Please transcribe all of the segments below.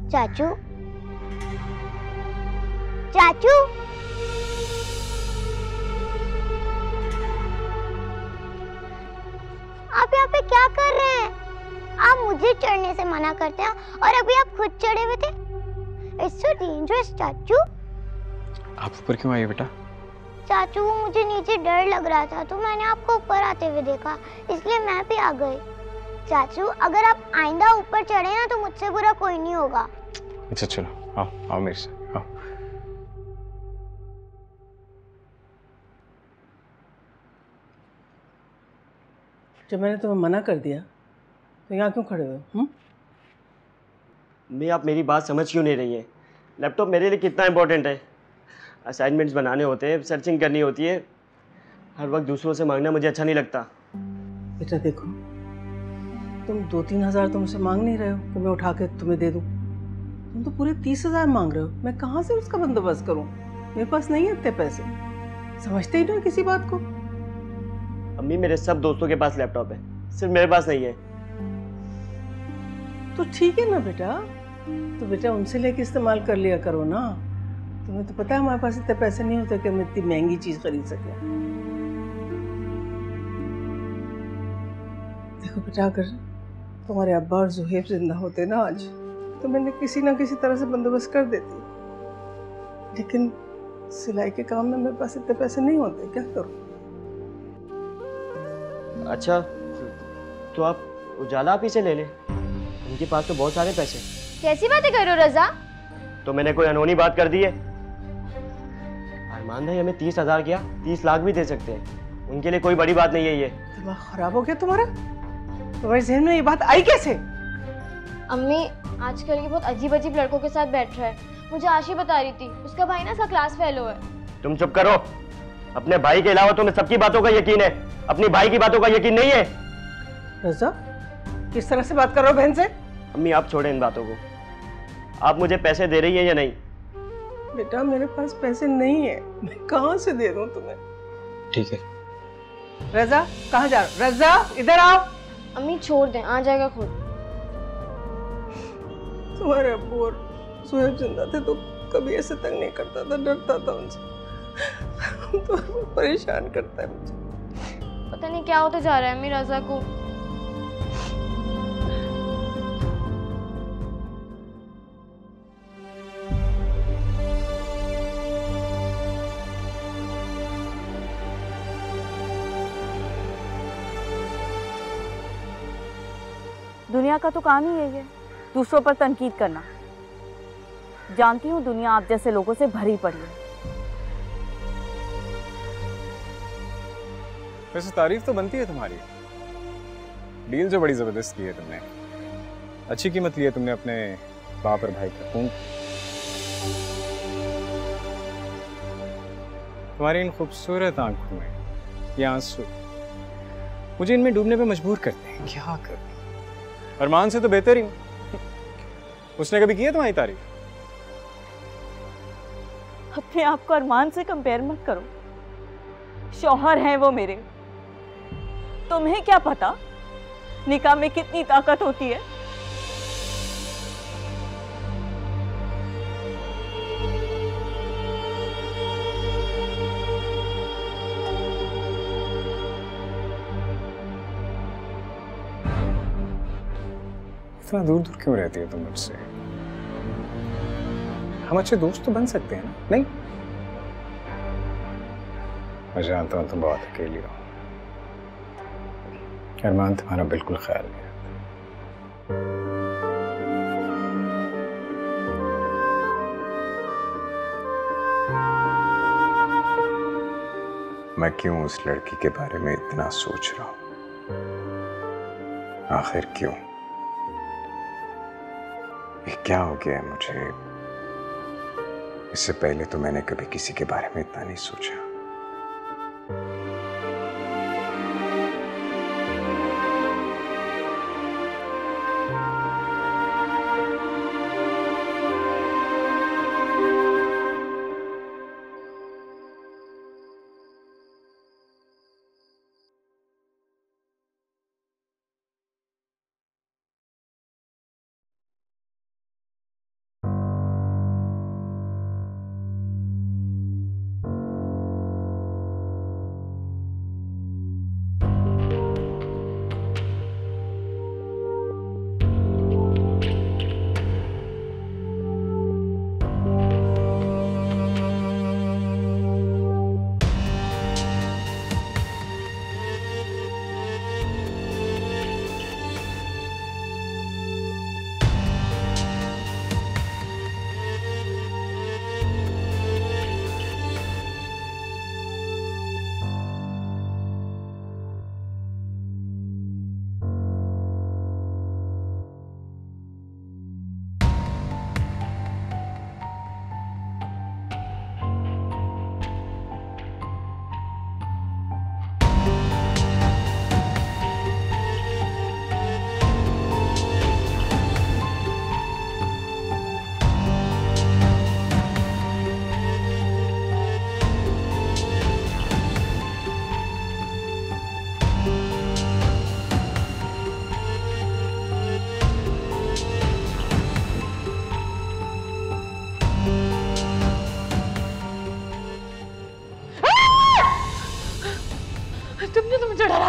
चाचू, चाचू, आप यहाँ पे क्या कर रहे हैं? आप मुझे चढ़ने से मना करते हैं और अभी आप खुद चढ़े हुए थे। It's so dangerous, चाचू। आप ऊपर क्यों आई बेटा? चाचू, वो मुझे नीचे डर लग रहा था तो मैंने आपको ऊपर आते हुए देखा, इसलिए मैं भी आ गई। चाचू, अगर आप आइंदा ऊपर चढ़े ना तो मुझसे बुरा कोई नहीं होगा। अच्छा चलो, आओ आओ मेरे से, आओ। जब मैंने तुम्हें मना कर दिया तो यहाँ क्यों खड़े हो? मम्मी, आप मेरी बात समझ क्यों नहीं रही हैं? लैपटॉप मेरे लिए कितना इंपॉर्टेंट है। असाइनमेंट्स बनाने होते हैं, सर्चिंग करनी होती है। हर वक्त दूसरों से मांगना मुझे अच्छा नहीं लगता। बेटा देखो, तुम 2-3 हज़ार तुमसे मांग नहीं रहे हो कि मैं उठा के तुम्हें दे दूँ। तुम तो पूरे 30,000 मांग रहे हो। मैं कहाँ से उसका बंदोबस्त करूँ? मेरे पास नहीं है इतने पैसे। समझते ही नहीं किसी बात को। अम्मी, मेरे सब दोस्तों के पास लैपटॉप है, सिर्फ मेरे पास नहीं है। तो ठीक है ना बेटा, तो बेटा उनसे लेके इस्तेमाल कर लिया करो ना। तुम्हें तो पता है हमारे पास इतने पैसे नहीं होते कि हम इतनी महंगी चीज़ खरीद सकें। देखो बेटा, अगर तुम्हारे अब्बा और जुहेब जिंदा होते ना आज, तो मैंने किसी ना किसी तरह से बंदोबस्त कर देती। लेकिन सिलाई के काम में मेरे पास इतने पैसे नहीं होते, क्या करूं? अच्छा, तो आप उजाला आप ही से ले लें, उनके पास तो बहुत सारे पैसे। कैसी बातें कर रहे हो रजा? तो मैंने कोई अनहोनी बात कर दी है? अरमान भाई हमें 30,000 क्या 30 लाख भी दे सकते हैं, उनके लिए कोई बड़ी बात नहीं है ये। दिमाग खराब हो गया तुम्हारा? तुम्हारे जहन में ये बात आई कैसे? अम्मी, आजकल ये बहुत अजीब अजीब लड़कों के साथ बैठ रहा है। मुझे आशी बता रही थी, उसका भाई ना उसका क्लास फेलो है। तुम चुप करो। अपने भाई के अलावा तुम्हें सबकी बातों का यकीन है, अपनी भाई की बातों का यकीन नहीं है। रजा, किस तरह से बात कर रहे हो बहन से? अम्मी, आप छोड़ें इन बातों को। आप मुझे पैसे दे रही हैं या नहीं? बेटा मेरे पास पैसे नहीं है, मैं कहाँ से दे दूँ तुम्हें? ठीक है। रजा, कहाँ जा रहे हो? रजा, इधर आओ। अम्मी छोड़ दें, आ जाएगा खुद। तुम्हारे अब्बू और सुहेब जिंदा थे तो कभी ऐसे तंग नहीं करता था, डरता था उनसे। तो परेशान करता है मुझे। पता नहीं क्या होते जा रहा है अम्मी रजा को। दुनिया का तो काम ही यही है, दूसरों पर तनकीद करना। जानती हूँ दुनिया आप जैसे लोगों से भरी पड़ी है। वैसे तारीफ तो बनती है तुम्हारी। डील जो बड़ी जबरदस्त की है तुमने, अच्छी कीमत ली है तुमने अपने बाप और भाई का खून। तुम्हारी इन खूबसूरत आंखों में ये आंसू मुझे इनमें डूबने पे मजबूर करते हैं। क्या करूं? अरमान से तो बेहतर ही हूं। उसने कभी की है तुम्हारी तारीफ? अपने आप को अरमान से कंपेयर मत करो। शौहर हैं वो मेरे। तुम्हें क्या पता निकाह में कितनी ताकत होती है। इतना दूर दूर क्यों रहती है तुम मुझसे? हम अच्छे दोस्त तो बन सकते हैं ना? नहीं, मैं जानता हूं तुम बहुत अकेली हो। अरमान तुम्हारा बिल्कुल ख्याल नहीं रखता। मैं क्यों उस लड़की के बारे में इतना सोच रहा हूं? आखिर क्यों? ये क्या हो गया है मुझे? इससे पहले तो मैंने कभी किसी के बारे में इतना नहीं सोचा।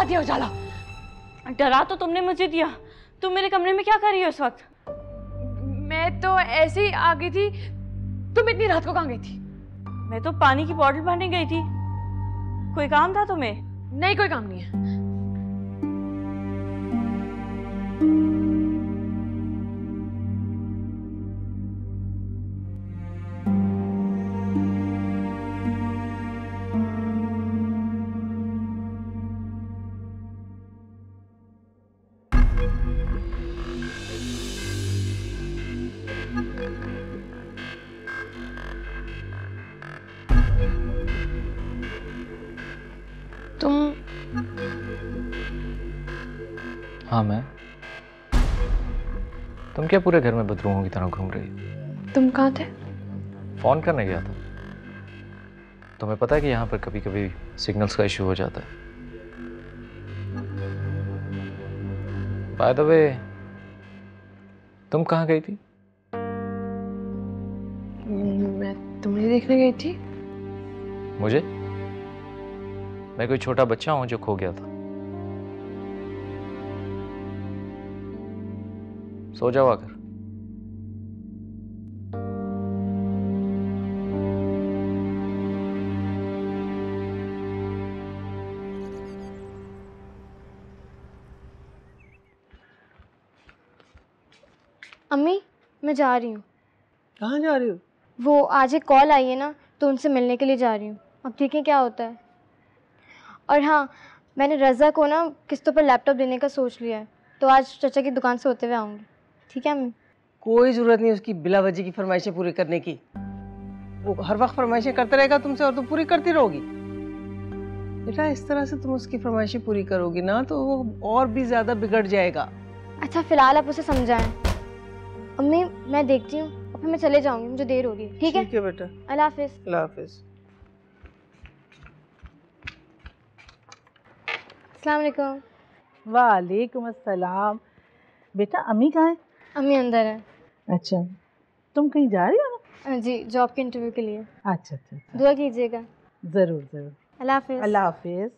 दिया उजाला। डरा तो तुमने मुझे दिया। तुम मेरे कमरे में क्या कर रही हो इस वक्त? मैं तो ऐसे ही आ गई थी। तुम इतनी रात को कहाँ गई थी? मैं तो पानी की बोतल भरने गई थी। कोई काम था तुम्हें? नहीं, कोई काम नहीं है। तुम? हाँ मैं। तुम क्या पूरे घर में बदरूहों की तरह घूम रही हो? तुम कहाँ थे? फोन करने गया था। तुम्हें पता है कि यहाँ पर कभी कभी सिग्नल्स का इशू हो जाता है। बाय द वे, तुम कहाँ गई थी? मैं तुम्हें देखने गई थी। मुझे? मैं कोई छोटा बच्चा हूं जो खो गया था? सो जाओ आकर। अम्मी, मैं जा रही हूँ। कहाँ जा रही हो? वो आज एक कॉल आई है ना, तो उनसे मिलने के लिए जा रही हूँ। अब देखें क्या होता है। और हाँ, मैंने रज़ा को ना किस्तों पर लैपटॉप देने का सोच लिया है, तो आज चाचा की दुकान से होते हुए आऊँगी। ठीक है अम्मी? कोई ज़रूरत नहीं उसकी बिला वजह की फरमाइशें पूरी करने की। वो हर वक्त फरमाइशें करते रहेगा तुमसे और तुम पूरी करती रहोगी। बेटा, इस तरह से तुम उसकी फरमाइशें पूरी करोगी ना तो वो और भी ज़्यादा बिगड़ जाएगा। अच्छा, फ़िलहाल आप उसे समझाएं। अम्मी, मैं देखती हूँ और फिर मैं चले जाऊँगी, मुझे देर हो रही है। ठीक है? ठीक है बेटा। अल्लाह हाफिज़। अल्लाह हाफिज़। अस्सलाम वालेकुम। वालेकुम अस्सलाम। बेटा, अम्मी कहाँ है? अम्मी अंदर है। अच्छा, तुम कहीं जा रही हो ना? जी, जॉब के इंटरव्यू के लिए। अच्छा अच्छा अच्छा। दुआ कीजिएगा। ज़रूर ज़रूर। अल्लाह हाफिज़। अल्लाह हाफिज़।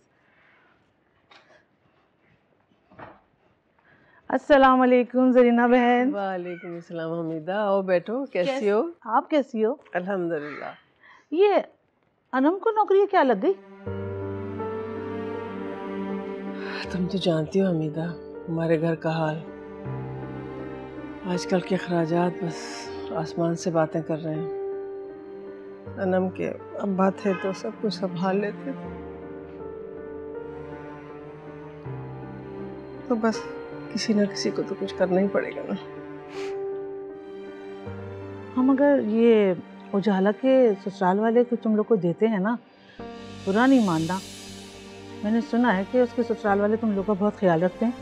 अस्सलाम वालेकुम जरीना बहन। वालेकुम अस्सलाम हमीदा। आओ बैठो। कैसी हो? आप कैसी हो? अल्हम्दुलिल्लाह। ये अनम को नौकरी क्या लग गई? तुम तो जानती हो हमीदा हमारे घर का हाल। आजकल के अखराजात बस आसमान से बातें कर रहे हैं। अनम के अब्बा थे तो सब कुछ संभाल लेते थे, तो बस किसी ना किसी को तो कुछ करना ही पड़ेगा ना। हम अगर ये उजाला के ससुराल वाले को तुम लोग को देते हैं ना, बुरा नहीं मानना। मैंने सुना है कि उसके ससुराल वाले तुम लोग का बहुत ख्याल रखते हैं।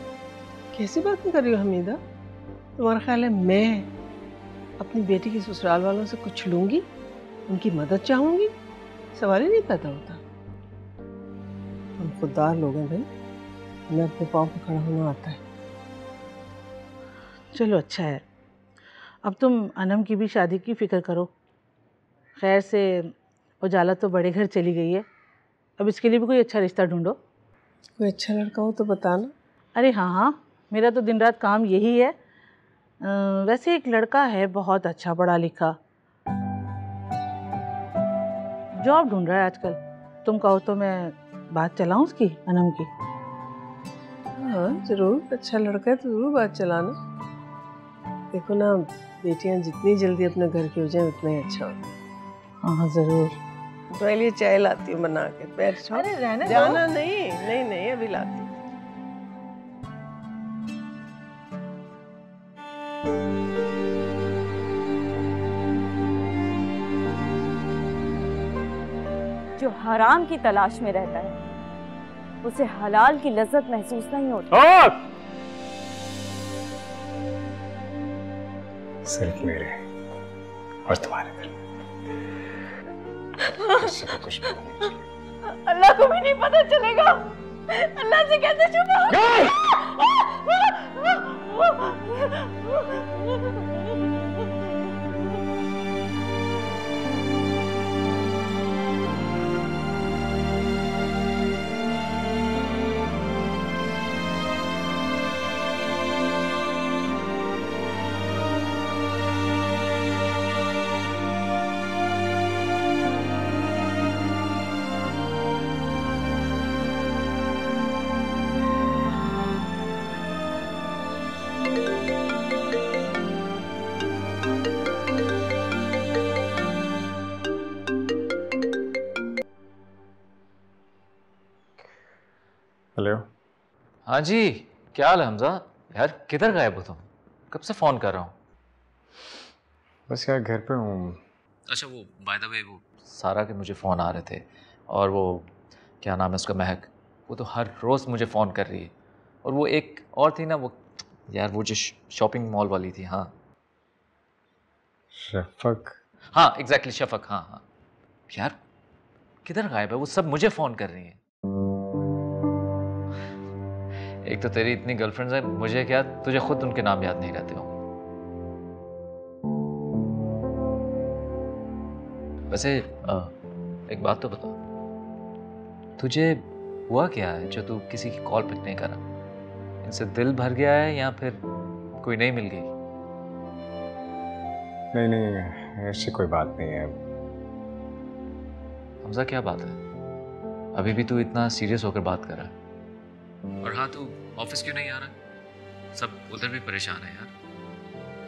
कैसी बातें कर रही हो हमीदा? तुम्हारा ख्याल है मैं अपनी बेटी के ससुराल वालों से कुछ लूंगी, उनकी मदद चाहूंगी? सवाल ही नहीं पैदा होता। हम खुददार लोग हैं भाई, हमें अपने पाँव पे खड़ा होना आता है। चलो अच्छा है, अब तुम अनम की भी शादी की फ़िक्र करो। खैर से उजाला तो बड़े घर चली गई है, अब इसके लिए भी कोई अच्छा रिश्ता ढूंढो। कोई अच्छा लड़का हो तो बताना। अरे हाँ हाँ, मेरा तो दिन रात काम यही है। वैसे एक लड़का है बहुत अच्छा, पढ़ा लिखा, जॉब ढूंढ रहा है आजकल। तुम कहो तो मैं बात चलाऊं उसकी, अनम की? हाँ ज़रूर, अच्छा लड़का है तो ज़रूर बात चलाना। देखो ना, बेटियां जितनी जल्दी अपने घर की हो जाए उतना ही अच्छा होता है। हाँ ज़रूर। तुम्हारे लिए चाय लाती हूँ बना के। बैठ जाओ। अरे रहने दो। जाना नहीं, नहीं नहीं अभी लाती हूँ। जो हराम की तलाश में रहता है उसे हलाल की लज्जत महसूस नहीं होती। सिर्फ मेरे और तुम्हारे दिल किसी को कुछ भी नहीं चाहिए। अल्लाह को भी नहीं पता चलेगा। अल्लाह से कैसे छुपा? हाँ जी, क्या हाल है हमजा? यार किधर गायब हो तुम? कब से फ़ोन कर रहा हूँ। बस यार घर पे हूँ। अच्छा वो बाय द वे वो सारा के मुझे फ़ोन आ रहे थे, और वो क्या नाम है उसका, महक, वो तो हर रोज़ मुझे फ़ोन कर रही है। और वो एक और थी ना, वो यार वो जो शॉपिंग मॉल वाली थी। हाँ शफक। हाँ एग्जैक्टली शफक, हाँ हाँ। यार किधर गायब है वो, सब मुझे फ़ोन कर रही हैं। एक तो तेरी इतनी गर्लफ्रेंड्स हैं, मुझे क्या, तुझे खुद उनके नाम याद नहीं रहते हो। वैसे एक बात तो बता, तुझे हुआ क्या है जो तू किसी की कॉल पिक नहीं करा? इनसे दिल भर गया है या फिर कोई नहीं मिल गई? नहीं नहीं, ऐसी कोई बात नहीं है। हमजा क्या बात है? अभी भी तू इतना सीरियस होकर बात कर रहा है। और हाँ, तू ऑफिस क्यों नहीं आ रहा? सब उधर भी परेशान है यार।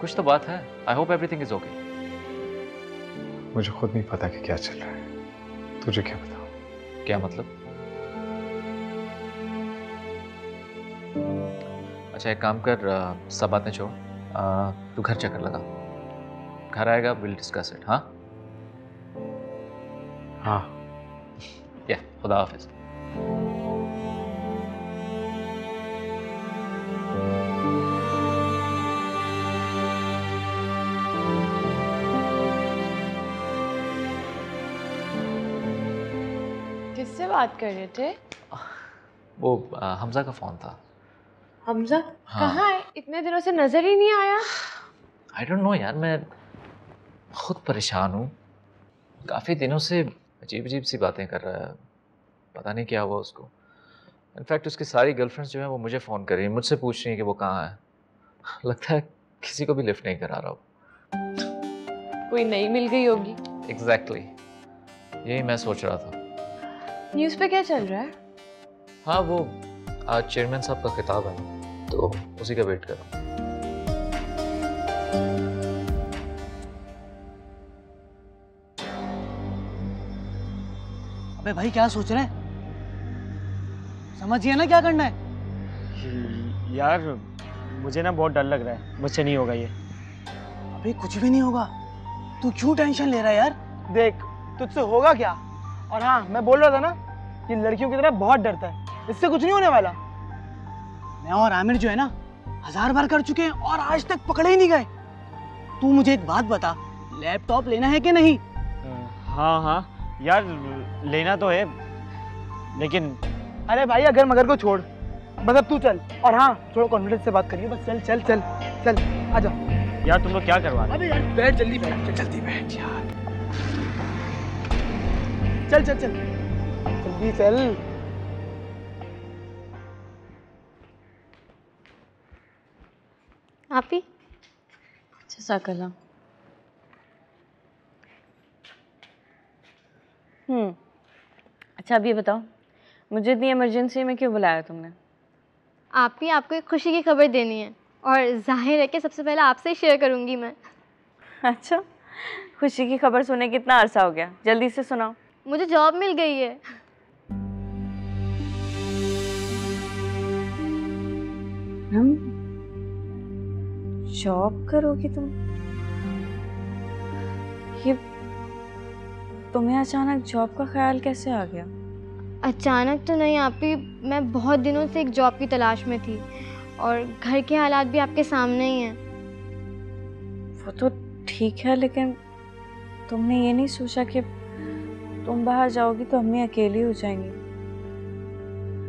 कुछ तो बात है। I hope everything is okay. मुझे खुद नहीं पता कि क्या चल रहा है, तुझे क्या बताऊं? क्या मतलब? अच्छा एक काम कर, सब बातें छोड़, तू घर चक्कर लगा। घर आएगा, विल डिस्कस इट। हाँ हाँ। या खुदा हाफिज। किससे बात कर रहे थे? वो हमजा का फोन था। हमजा? हाँ। कहाँ है? इतने दिनों से नजर ही नहीं आया। आई डोंट नो यार, मैं खुद परेशान हूँ। काफ़ी दिनों से अजीब अजीब सी बातें कर रहा है, पता नहीं क्या हुआ उसको। इनफैक्ट उसकी सारी गर्लफ्रेंड्स जो हैं वो मुझे फ़ोन कर रही हैं, मुझसे पूछ रही हैं कि वो कहाँ है। लगता है किसी को भी लिफ्ट नहीं करा रहा हो। कोई नई मिल गई होगी। एग्जैक्टली, यही मैं सोच रहा था। न्यूज़ पे क्या चल रहा है? हाँ वो आज चेयरमैन साहब का खिताब है ना, तो उसी का वेट कर रहा हूँ। अबे भाई क्या सोच रहे हैं? समझिए ना क्या करना है। यार मुझे ना बहुत डर लग रहा है, मुझसे नहीं होगा ये। अबे कुछ भी नहीं होगा, तू क्यों टेंशन ले रहा है यार? देख तुझसे होगा क्या। और हाँ मैं बोल रहा था ना, ये लड़कियों की तरह बहुत डरता है, इससे कुछ नहीं होने वाला। मैं और आमिर जो है ना 1000 बार कर चुके हैं और आज तक पकड़े ही नहीं गए। तू मुझे एक बात बता, लैपटॉप लेना है कि नहीं? हाँ हाँ यार लेना तो है, लेकिन अरे भाई अगर मगर को छोड़, बस अब तू चल। और हाँ थोड़ा कॉन्फिडेंस से बात करिए, बस चल चल चल चल आ जा। यार तुम लोग क्या करवा रहे हो? अबे यार बैठ, जल्दी बैठ, जल्दी बैठ यार। चल चल चल जल्दी चल। आप ही जैसा कलम। अच्छा अब ये बताओ, मुझे इतनी इमरजेंसी में क्यों बुलाया तुमने? आप ही, आपको एक खुशी की खबर देनी है, और जाहिर है कि सबसे पहले आपसे ही शेयर करूंगी मैं। अच्छा, खुशी की खबर सुने कितना अरसा हो गया, जल्दी से सुनाओ। मुझे जॉब मिल गई है। जॉब करोगी तुम? ये तुम्हें अचानक जॉब का ख्याल कैसे आ गया? अचानक तो नहीं आप ही, मैं बहुत दिनों से एक जॉब की तलाश में थी, और घर के हालात भी आपके सामने ही हैं। वो तो ठीक है, लेकिन तुमने ये नहीं सोचा कि तुम बाहर जाओगी तो अम्मी अकेली हो जाएंगी?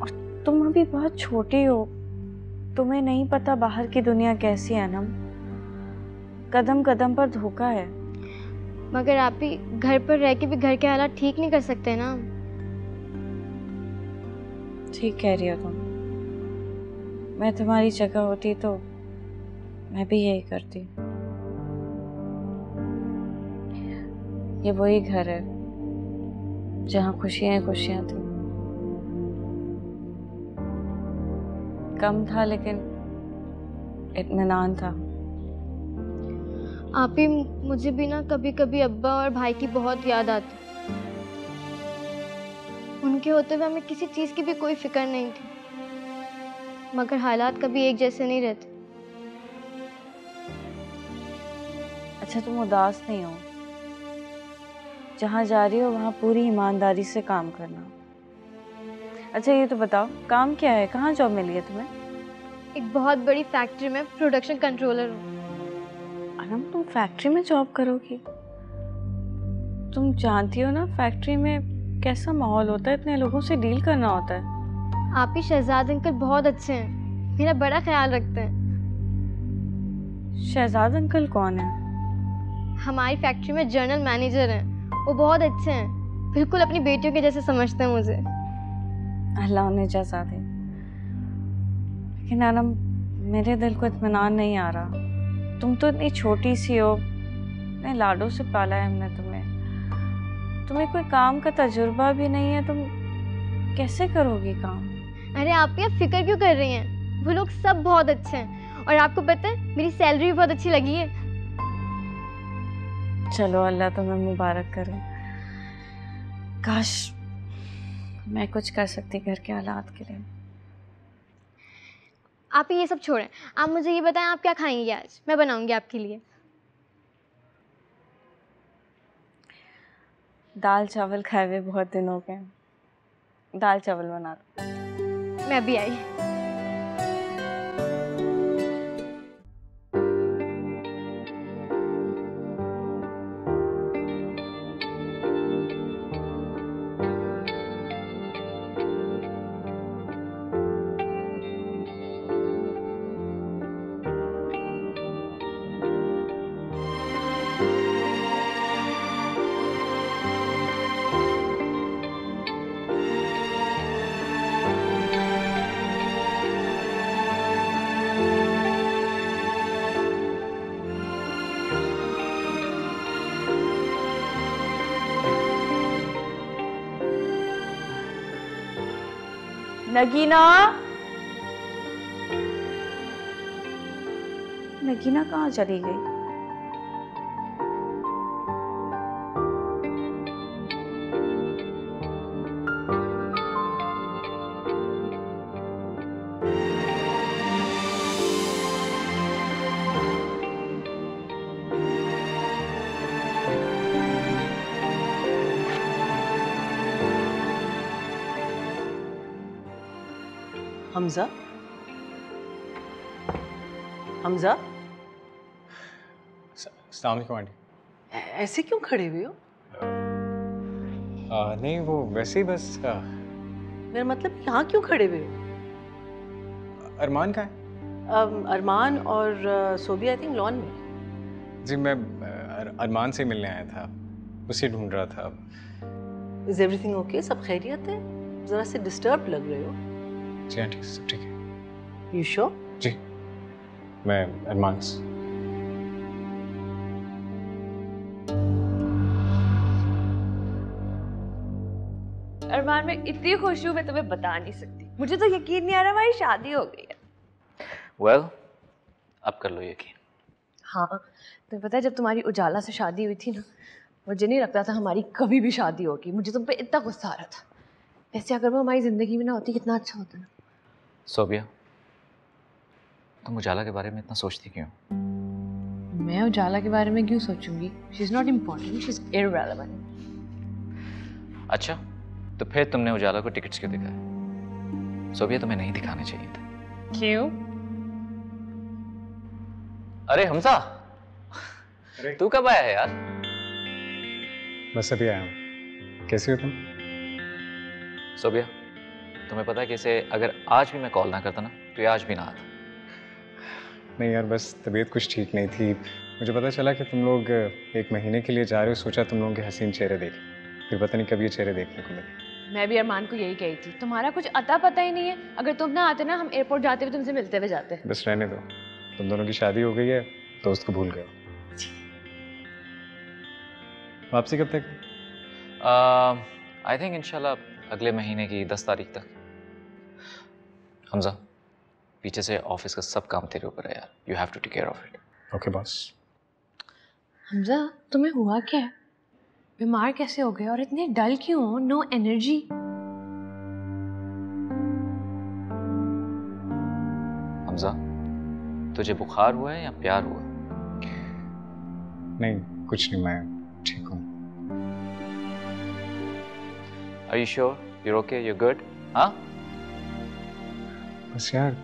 और तुम अभी बहुत छोटी हो, तुम्हें नहीं पता बाहर की दुनिया कैसी है ना। कदम कदम पर धोखा है। मगर आप ही घर पर रह के भी घर के हालात ठीक नहीं कर सकते ना। ठीक कह रही हो तुम। मैं तुम्हारी जगह होती तो मैं भी यही करती। ये वही घर है जहाँ खुशियाँ खुशियाँ थी। कम था लेकिन इत्मीनान था। आप ही, मुझे भी ना कभी कभी अब्बा और भाई की बहुत याद आती। उनके होते हुए हमें किसी चीज़ की भी कोई फिक्र नहीं थी। मगर हालात कभी एक जैसे नहीं रहते। अच्छा तुम उदास नहीं हो, जहाँ जा रही हो वहाँ पूरी ईमानदारी से काम करना। अच्छा ये तो बताओ काम क्या है, कहाँ जॉब मिली है तुम्हें? एक बहुत बड़ी फैक्ट्री में प्रोडक्शन कंट्रोलर हूँ। अनम तुम फैक्ट्री में जॉब करोगी? तुम जानती हो ना फैक्ट्री में कैसा माहौल होता है, इतने लोगों से डील करना होता है। आप ही शहजाद अंकल बहुत अच्छे हैं, मेरा बड़ा ख्याल रखते हैं। शहजाद अंकल कौन है? हमारी फैक्ट्री में जनरल मैनेजर हैं, वो बहुत अच्छे हैं, बिल्कुल अपनी बेटियों के जैसे समझते हैं मुझे। अल्लाह उन्हें जज़ा दे। लेकिन अनम मेरे दिल को इत्मीनान नहीं आ रहा। तुम तो इतनी छोटी सी हो, इतने लाडों से पाला है हमने तुम्हें कोई काम का तजुर्बा भी नहीं है, तुम कैसे करोगी काम? अरे आप ये फिक्र क्यों कर रही हैं? वो लोग सब बहुत अच्छे हैं और आपको पता है मेरी सैलरी भी बहुत अच्छी लगी है। चलो अल्लाह तुम्हें मुबारक करे। काश मैं कुछ कर सकती घर के हालात के लिए। आप ये सब छोड़ें, आप मुझे ये बताएं आप क्या खाएंगी आज, मैं बनाऊंगी आपके लिए। दाल चावल खाए हुए बहुत दिन हो गए, दाल चावल बना दो। मैं भी आई। नगीना, नगीना कहाँ चली गई? हमजा, हमजा, अस्सलाम वालेकुम आंटी। ऐसे क्यों खड़े हुए हो? नहीं वो वैसे ही बस। मेरा मतलब यहाँ क्यों खड़े हुए हो? अरमान का है? अरमान और सोबिया आई थिंक लॉन में। जी मैं अरमान से मिलने आया था, उसे ढूंढ रहा था। Is everything okay? सब खैरियत है? जरा से डिस्टर्ब लग रहे हो। जी आंटी सब ठीक है। You sure? जी मैं अरमान से। अरमान मैं इतनी खुश हूँ मैं तुम्हें बता नहीं सकती। मुझे तो यकीन नहीं आ रहा हमारी शादी हो गई है। Well, अब कर लो यकीन। हाँ तुम्हें पता है जब तुम्हारी उजाला से शादी हुई थी ना, मुझे नहीं लगता था हमारी कभी भी शादी होगी। मुझे तुम पे इतना गुस्सा आ रहा था। वैसे अगर वो हमारी ज़िंदगी में ना होती कितना अच्छा होता ना। सोबिया, तुम उजाला के बारे में इतना सोचती क्यों? मैं उजाला के बारे में क्यों सोचूंगी? She is not important, she is irrelevant. अच्छा तो फिर तुमने उजाला को टिकट्स क्यों दिखाए? सोबिया तुम्हें नहीं दिखाने चाहिए था। क्यों? अरे हमजा, तू कब आया है यार? बस अभी आया हूँ। कैसी हो तुम? सोबिया, तुम्हें पता है कि इसे अगर आज भी मैं कॉल ना करता ना तो ये आज भी ना आता। नहीं यार बस तबीयत कुछ ठीक नहीं थी। मुझे पता चला कि तुम लोग 1 महीने के लिए जा रहे हो, सोचा तुम लोगों के हसीन चेहरे देखें, फिर पता नहीं कब ये चेहरे देखने को मिले। मैं भी अरमान को यही कही थी, तुम्हारा कुछ अता पता ही नहीं है। अगर तुम ना आते ना हम एयरपोर्ट जाते हुए तुमसे मिलते हुए जाते। बस रहने दो, तुम दोनों की शादी हो गई है, दोस्त को भूल गए। वापसी कब तक? आई थिंक इंशाल्लाह अगले महीने की 10 तारीख तक। हमजा, पीछे से ऑफिस का सब काम तेरे ऊपर है यार। You have to take care of it. Okay boss. Hamza तुम्हें हुआ क्या है? बीमार कैसे हो गए और इतने डल क्यों हो? No energy. हमजा, तुझे बुखार हुआ है या प्यार हुआ? नहीं, कुछ नहीं, मैं ठीक हूँ। Are you sure? You're okay? You're good? हाँ? बस यार,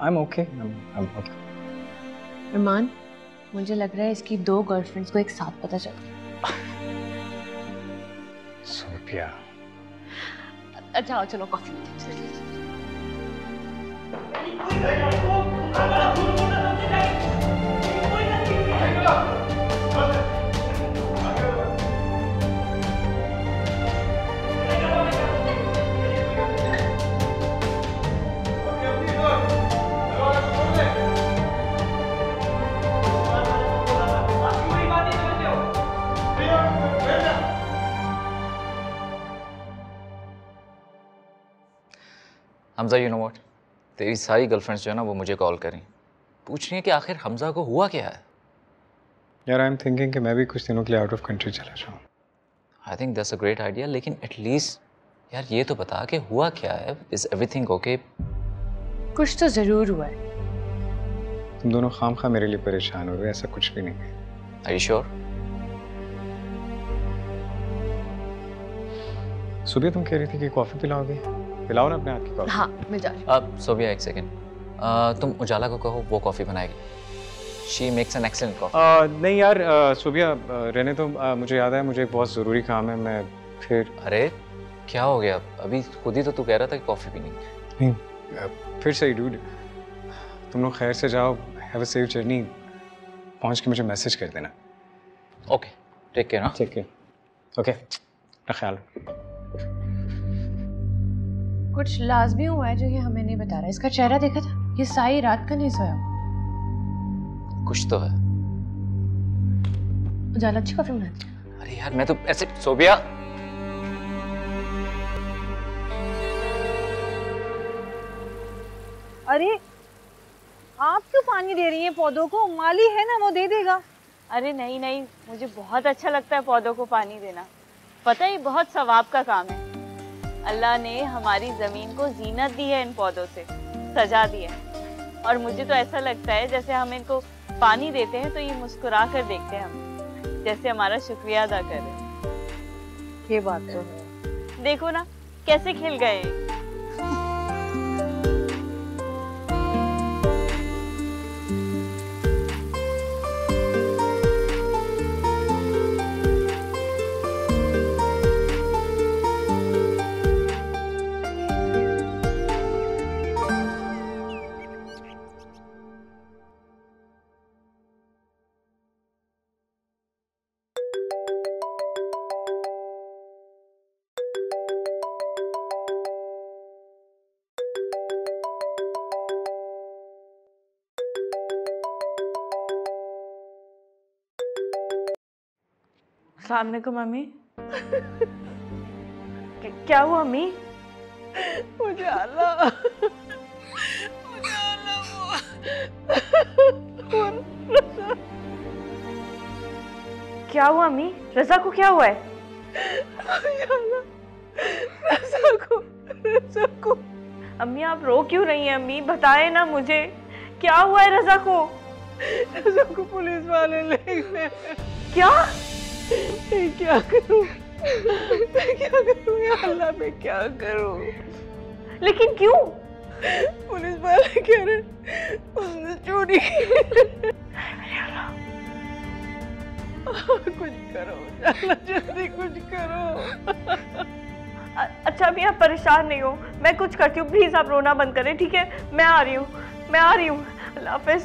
I'm okay. I'm okay. अरमान, मुझे लग रहा है इसकी 2 गर्लफ्रेंड्स को एक साथ पता चल गया। सोफिया। अच्छा चलो coffee. Hamza, you know what, तेरी सारी गर्लफ्रेंड्स जो है ना वो मुझे कॉल करें, पूछ रही हैं कि आखिर हमजा को हुआ क्या है। यार, आई एम थिंकिंग कि मैं भी कुछ दिनों के लिए आउट ऑफ कंट्री चला जाऊँ। I think that's a great idea, लेकिन एटलीस्ट यार ये तो बता कि हुआ क्या है। Is everything okay? कुछ तो जरूर हुआ है। तुम दोनों खामखा मेरे लिए परेशान हो रहे हो, ऐसा कुछ भी नहीं है। Are you sure? सुबह तुम कह रही थी कि कॉफी पिलाओगे, पिलाओ ना अपने हाथ की कॉफी। हाँ, मैं जा रही हूँ। अब सोबिया एक सेकेंड, तुम उजाला को कहो वो कॉफ़ी बनाएगी। She makes an excellent coffee. नहीं यार सुबिया, रहने तो मुझे याद है, मुझे एक बहुत ज़रूरी काम है, मैं फिर। अरे क्या हो गया? अभी खुद ही तो तू कह रहा था कि कॉफ़ी पीनी। नहीं, फिर सही डूड, तुम लोग खैर से जाओ, हैव अ सेफ जर्नी, पहुंच के मुझे मैसेज कर देना। Okay, take care. हाँ, ठीक है, ओके, अपना ख्याल। कुछ लाजमी हुआ है जो ये हमें नहीं बता रहा। इसका चेहरा देखा था, ये सारी रात का नहीं सोया। कुछ तो है। उजाला अच्छी कॉफी बनाती है। अरे यार मैं तो ऐसे। सोबिया, अरे आप क्यों पानी दे रही हैं पौधों को? माली है ना, वो दे देगा। अरे नहीं नहीं, मुझे बहुत अच्छा लगता है पौधों को पानी देना। पता है, ये बहुत सवाब का काम है। अल्लाह ने हमारी ज़मीन को जीनत दी है, इन पौधों से सजा दी है। और मुझे तो ऐसा लगता है जैसे हम इनको पानी देते हैं तो ये मुस्कुरा कर देखते हैं हम, जैसे हमारा शुक्रिया अदा करें। ये बात तो है। देखो ना कैसे खिल गए। अस्सलाम वालेकुम मम्मी। क्या हुआ अम्मी? उजाला क्या हुआ अम्मी? रज़ा को क्या हुआ है? रज़ा को अम्मी आप रो क्यों रही हैं? अम्मी बताएं ना मुझे, क्या हुआ है रज़ा को? रज़ा को पुलिस वाले ले गए। क्या? मैं क्या करूं? मैं क्या करूं या अल्लाह, मैं क्या करूं? लेकिन क्यों? पुलिस वाले कह रहे उसने चोरी की। कुछ करो अल्लाह, जल्दी कुछ करो। अच्छा अभी आप परेशान नहीं हो, मैं कुछ करती हूँ, प्लीज आप रोना बंद करें, ठीक है? मैं आ रही हूँ, मैं आ रही हूँ। अल्लाह हाफिज।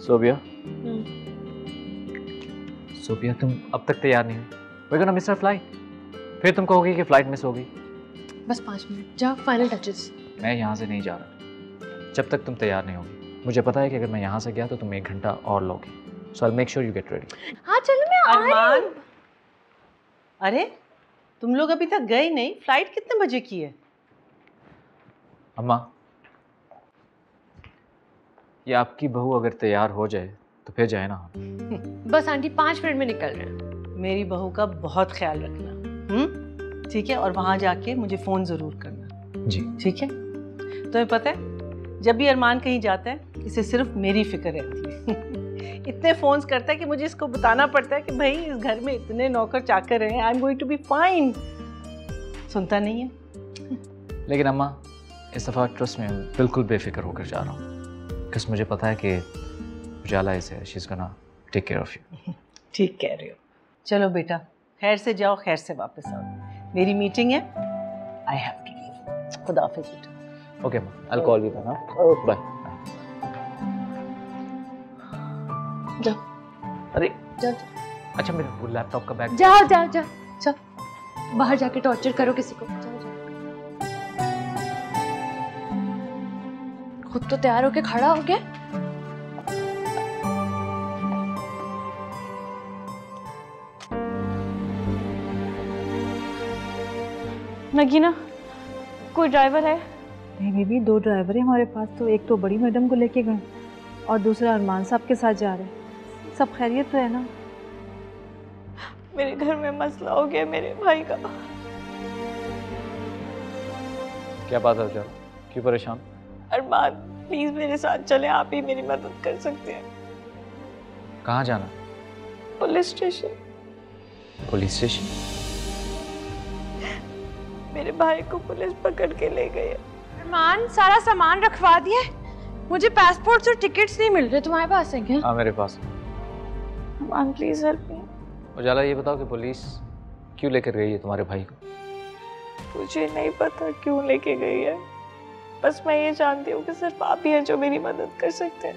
सोबिया, सोबिया तुम अब तक तैयार नहीं हो। We're gonna miss our flight। फिर तुम कहोगी कि फ्लाइट मिस होगी। बस 5 मिनट, जाओ फाइनल टचेस। मैं यहाँ से नहीं जा रहा जब तक तुम तैयार नहीं होगी। मुझे पता है कि अगर मैं यहाँ से गया तो तुम 1 घंटा और लोगी। So I'll make sure you get ready। हाँ चलो, मैं आ रही हूँ। अरे तुम लोग अभी तक गए नहीं? फ्लाइट कितने बजे की है? अम्मा, ये आपकी बहू अगर तैयार हो जाए तो फिर जाए ना। बस आंटी 5 मिनट में निकल रहे हैं। मेरी बहू का बहुत ख्याल रखना, ठीक है? और वहाँ जाके मुझे फ़ोन ज़रूर करना। जी ठीक है? तुम्हें पता है, जब भी अरमान कहीं जाता है इसे सिर्फ मेरी फिक्र रहती है। इतने फ़ोन्स करता है कि मुझे इसको बताना पड़ता है कि भाई इस घर में इतने नौकर चाकर हैं, I am going to be fine. सुनता नहीं है। लेकिन अम्मा, इस दफ़ा ट्रस्ट में बिल्कुल बेफिक्र होकर जा रहा हूँ, बिकॉज मुझे पता है कि उजाला इज है, she is gonna take care of you. ठीक कह रहे हो। चलो बेटा, खैर से जाओ, खैर से वापस आओ। मेरी मीटिंग है, आई हैव टू लीव। खुदा हाफिज़ बेटा। ओके अम्मा, I will call you then. Bye. जाओ। अरे जाओ अच्छा, मेरे वो लैपटॉप का बैग। जाओ जाओ जाओ जाओ, बाहर जाके टॉर्चर करो किसी को। जाओ जाओ। खुद तो तैयार होके खड़ा हो गया। नगीना, कोई ड्राइवर है? नहीं बेबी, 2 ड्राइवर है हमारे पास। तो एक तो बड़ी मैडम को लेके गए और दूसरा अरमान साहब के साथ जा रहे हैं। सब खैरियत तो है ना? मेरे घर में मसला हो गया मेरे भाई का। क्या बात है उजाला, क्यों परेशान? अरमान प्लीज मेरे साथ चले, आप ही मेरी मदद कर सकते हैं। कहाँ जाना? Police station. Police station? मेरे भाई को पुलिस पकड़ के ले गई है। अरमान, सारा सामान रखवा दिया है, मुझे पासपोर्ट्स और टिकट्स नहीं मिल रहे। तुम्हारे पास है क्या? हाँ मेरे पास। अरमान प्लीज हेल्प मी। उजाला, ये बताओ कि पुलिस क्यों लेकर गई है तुम्हारे भाई को? मुझे नहीं पता क्यों लेके गई है, बस मैं ये जानती हूँ कि सिर्फ आप ही हैं जो मेरी मदद कर सकते हैं।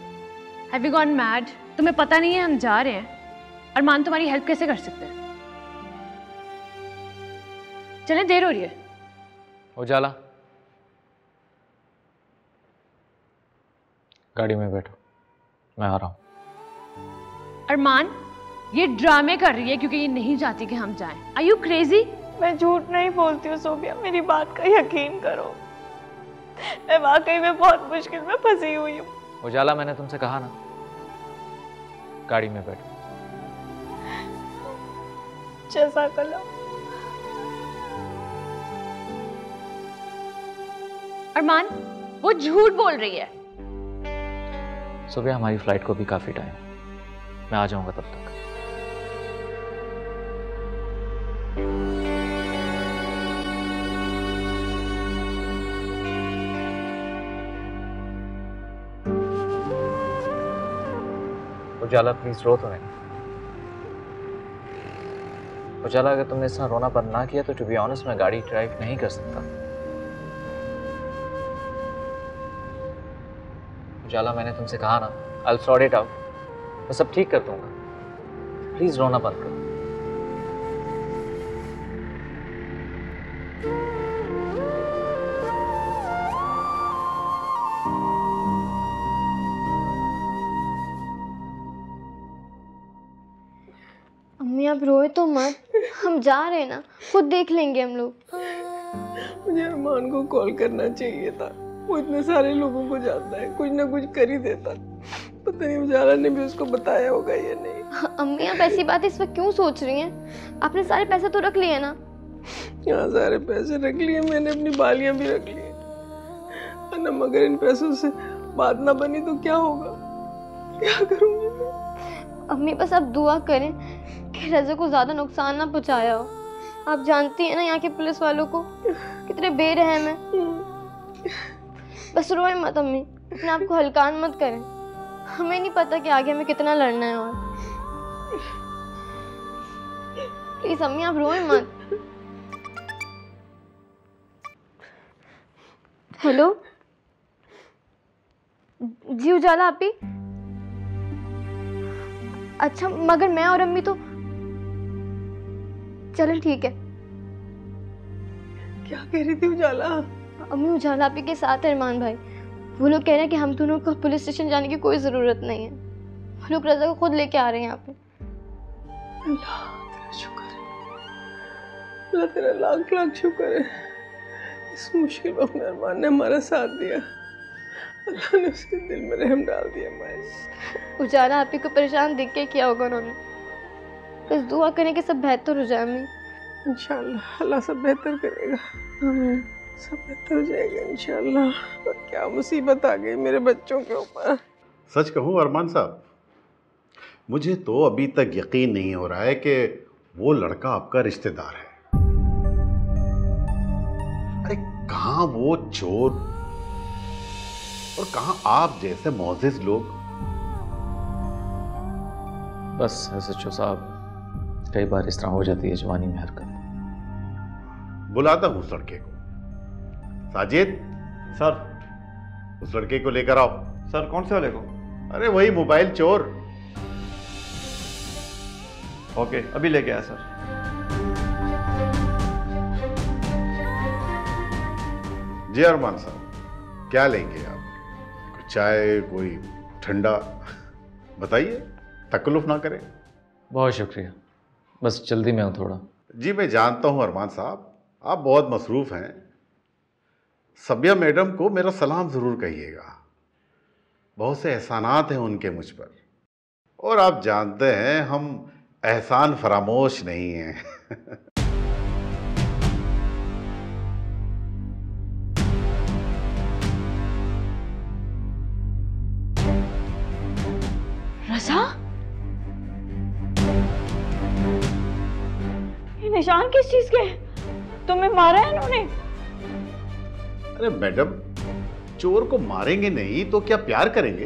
Have you gone mad? तुम्हें पता नहीं है हम जा रहे हैं? अरमान तुम्हारी हेल्प कैसे कर सकते हैं? चलें, देर हो रही है। उजाला, गाड़ी में बैठो, मैं आ रहा हूँ। अरमान, ये ड्रामे कर रही है क्योंकि ये नहीं चाहती कि हम जाएं। Are you crazy? मैं झूठ नहीं बोलती हूँ सोबिया, मेरी बात का यकीन करो। मैं वाकई में बहुत मुश्किल में फंसी हुई हूँ। उजाला, मैंने तुमसे कहा ना, गाड़ी में बैठो। जज़ाकल्लाह। अरमान, वो झूठ बोल रही है। सुबह हमारी फ्लाइट को भी काफी टाइम, मैं आ जाऊंगा तब तक। उजाला प्लीज रो तो नहीं। उजाला, अगर तुमने इतना रोना बंद ना किया तो टू बी ऑनेस्ट मैं गाड़ी ड्राइव नहीं कर सकता। उजाला, मैंने तुमसे कहा ना, I will sort it out, मैं सब ठीक कर दूंगा। प्लीज रोना बंद करो। अम्मी आप रोए तो मत, हम जा रहे हैं ना, खुद देख लेंगे हम लोग। मुझे अरमान को कॉल करना चाहिए था, वो इतने सारे लोगों को जानता है, कुछ ना कुछ कर ही देता। पता नहीं उजाला ने भी उसको बताया होगा या नहीं। अम्मी आप ऐसी बात इस वक्त क्यों सोच रही हैं? आपने सारे पैसे तो रख लिए ना? यहाँ सारे पैसे रख लिए, मैंने अपनी बालियां भी रख ली। मगर इन पैसों से बात ना बनी तो क्या होगा, क्या करूँगी मैं? अम्मी बस आप दुआ करें कि रज़ा को ज्यादा नुकसान ना पहुंचाया हो। आप जानती हैं ना यहाँ के पुलिस वालों को कितने बेरहम हैं। बस रोए मत अम्मी, अपने आप को हल्कान मत करें। हमें नहीं पता कि आगे हमें कितना लड़ना है। और प्लीज अम्मी आप रोए मत। हेलो जी उजाला, आप ही? अच्छा, मगर मैं और अम्मी तो चलें, ठीक है। क्या कह रही थी उजाला? अम्मी उजाला आप ही के साथ है अरमान भाई। वो लोग कह रहे हैं कि हम दोनों को पुलिस स्टेशन जाने की कोई ज़रूरत नहीं है। वो लोग रज़ा को खुद लेके आ रहे हैं यहाँ पे। अल्लाह तेरा शुक्र है, अल्लाह तेरा लाख लाख शुक्र है। इस मुश्किल वक्त में अरमान ने हमारा साथ दिया। अल्लाह ने उसके दिल में रहम डाल दिया। माए उजाला आप ही को परेशान देख के किया होगा उन्होंने। बस दुआ करें कि सब बेहतर हो जाए। अम्मी इंशाल्लाह अल्लाह सब बेहतर करेगा। आमीन। सब बेहतर हो जाएगा इंशाल्लाह। और क्या मुसीबत आ गई मेरे बच्चों के ऊपर। सच कहूँ अरमान साहब, मुझे तो अभी तक यकीन नहीं हो रहा है कि वो लड़का आपका रिश्तेदार है। अरे कहाँ वो चोर और कहाँ आप जैसे मोअज़्ज़िज़ लोग। बस एसएचओ साहब, कई बार इस तरह हो जाती है जवानी में हरकत। बुलाता हूँ उस लड़के को। साजिद सर। उस लड़के को लेकर आओ। सर कौन से वाले को? अरे वही मोबाइल चोर। ओके अभी लेके आया सर। जी अरमान साहब, क्या लेंगे आप? कुछ चाय, कोई ठंडा? बताइए, तकल्लुफ ना करें। बहुत शुक्रिया, बस जल्दी में हूँ थोड़ा। जी मैं जानता हूँ अरमान साहब, आप बहुत मसरूफ़ हैं। सबिया मैडम को मेरा सलाम ज़रूर कहिएगा। बहुत से एहसानात हैं उनके मुझ पर, और आप जानते हैं हम एहसान फरामोश नहीं हैं। रज़ा, ये निशान किस चीज के? तुम्हें मारा है इन्होंने? अरे मैडम, चोर को मारेंगे नहीं तो क्या प्यार करेंगे?